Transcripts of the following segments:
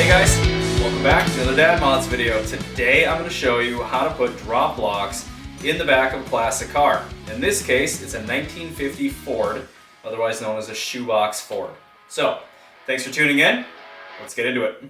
Hey guys, welcome back to another Dad Mods video. Today I'm going to show you how to put drop locks in the back of a classic car. In this case, it's a 1950 Ford, otherwise known as a Shoebox Ford. So, thanks for tuning in. Let's get into it.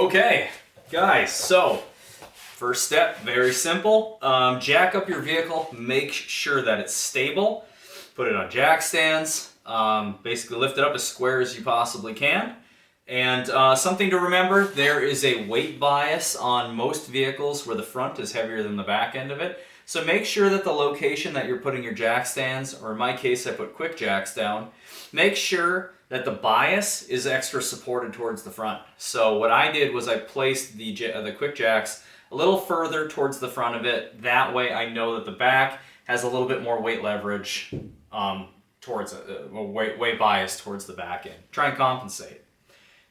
Okay, guys, so first step, very simple. Jack up your vehicle, make sure that it's stable. Put it on jack stands, basically lift it up as square as you possibly can. And something to remember, there is a weight bias on most vehicles where the front is heavier than the back end of it. So make sure that the location that you're putting your jack stands, or in my case I put quick jacks down, make sure that the bias is extra supported towards the front. So what I did was I placed the quick jacks a little further towards the front of it. That way I know that the back has a little bit more weight leverage towards it, weight bias towards the back end. Try and compensate.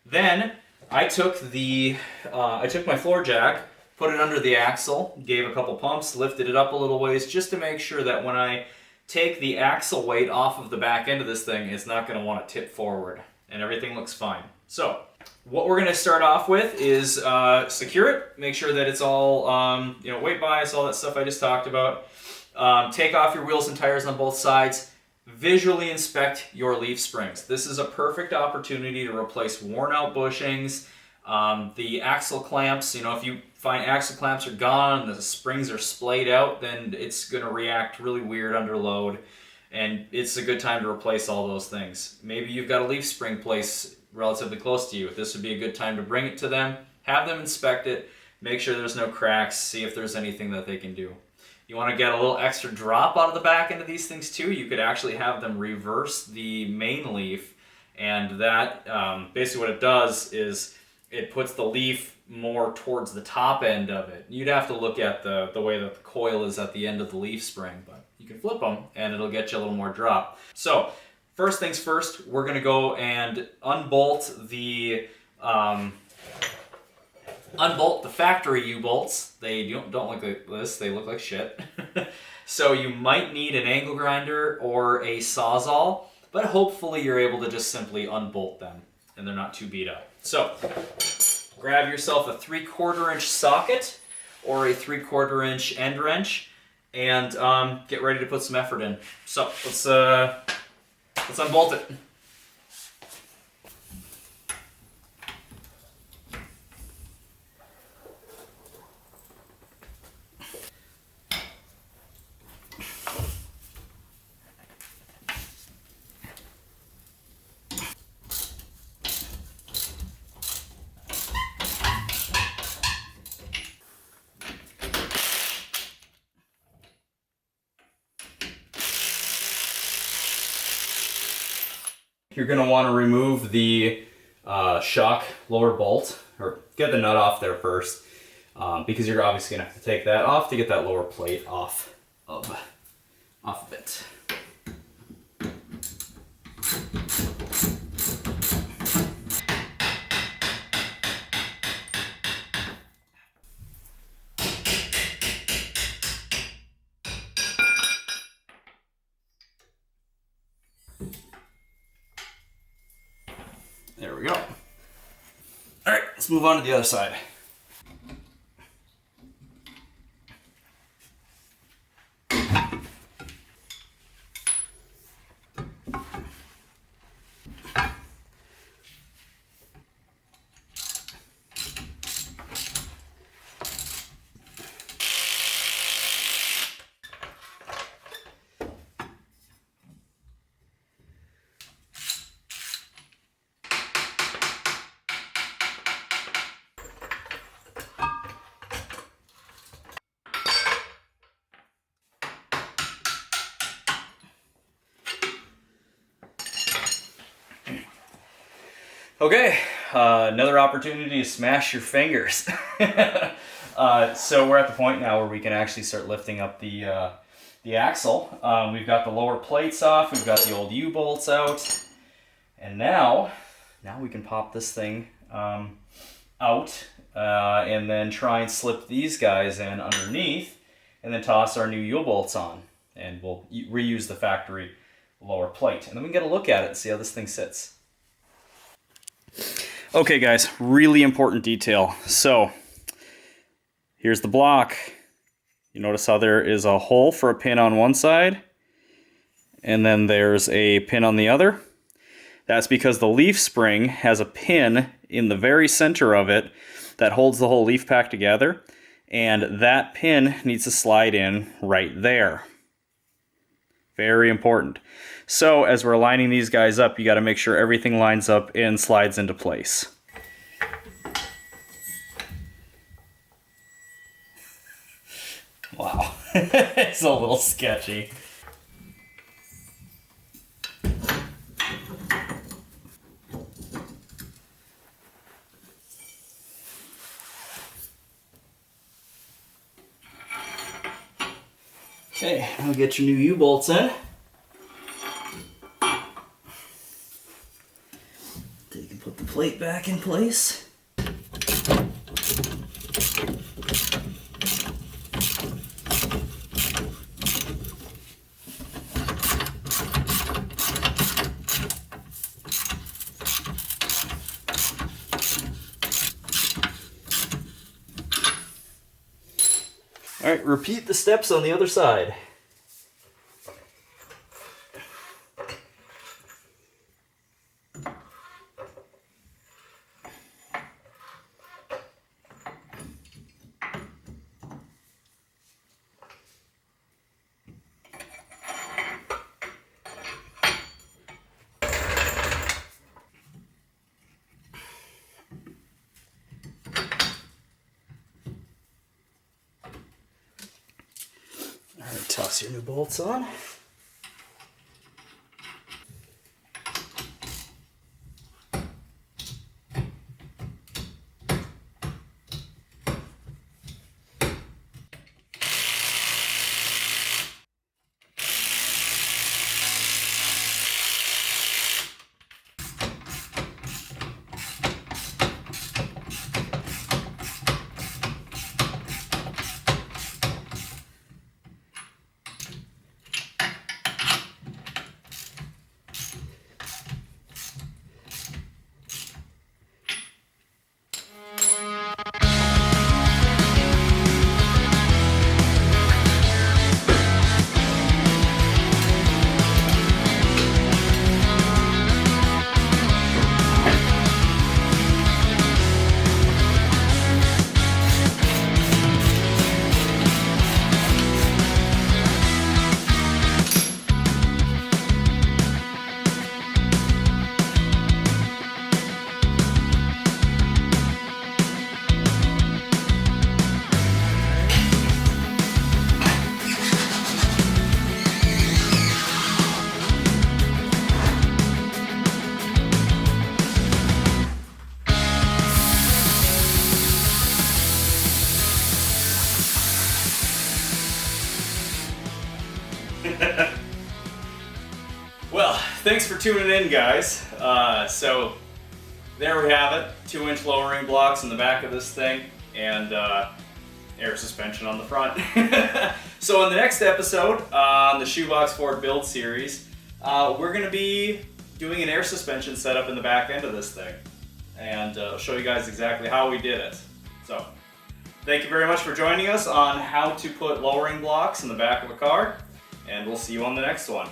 Then I took my floor jack, put it under the axle, gave a couple pumps, lifted it up a little ways just to make sure that when I take the axle weight off of the back end of this thing, it's not going to want to tip forward, and everything looks fine. So what we're going to start off with is secure it, make sure that it's all weight bias, all that stuff I just talked about. Take off your wheels and tires on both sides. Visually inspect your leaf springs. This is a perfect opportunity to replace worn out bushings. The axle clamps, if you find axle clamps are gone and the springs are splayed out, then it's going to react really weird under load, and it's a good time to replace all those things. Maybe you've got a leaf spring place relatively close to you. This would be a good time to bring it to them, have them inspect it, make sure there's no cracks, see if there's anything that they can do. You want to get a little extra drop out of the back end of these things too, you could actually have them reverse the main leaf, and that basically what it does is it puts the leaf more towards the top end of it. You'd have to look at the way that the coil is at the end of the leaf spring, but you can flip them and it'll get you a little more drop. So first things first, we're going to go and unbolt the factory U-bolts. They don't look like this, they look like shit. So you might need an angle grinder or a Sawzall, but hopefully you're able to just simply unbolt them and they're not too beat up. So grab yourself a 3/4 inch socket or a 3/4 inch end wrench and get ready to put some effort in. So let's unbolt it. You're going to want to remove the shock lower bolt, or get the nut off there first, because you're obviously going to have to take that off to get that lower plate off of it. There we go. All right, let's move on to the other side. Okay, another opportunity to smash your fingers. So we're at the point now where we can actually start lifting up the axle. We've got the lower plates off, we've got the old U-bolts out, and now we can pop this thing out and then try and slip these guys in underneath and then toss our new U-bolts on, and we'll reuse the factory lower plate, and then we can get a look at it and see how this thing sits. Okay guys, really important detail. So here's the block. You notice how there is a hole for a pin on one side and then there's a pin on the other. That's because the leaf spring has a pin in the very center of it that holds the whole leaf pack together, and that pin needs to slide in right there. Very important. So as we're lining these guys up, you got to make sure everything lines up and slides into place. Wow, it's a little sketchy. Okay, I'll get your new U-bolts in. So you can put the plate back in place. All right, repeat the steps on the other side. Toss your new bolts on. Well, thanks for tuning in, guys. So there we have it, 2-inch lowering blocks in the back of this thing, and air suspension on the front. So in the next episode on the Shoebox Ford build series, we're going to be doing an air suspension setup in the back end of this thing, and I'll show you guys exactly how we did it. So thank you very much for joining us on how to put lowering blocks in the back of a car, and we'll see you on the next one.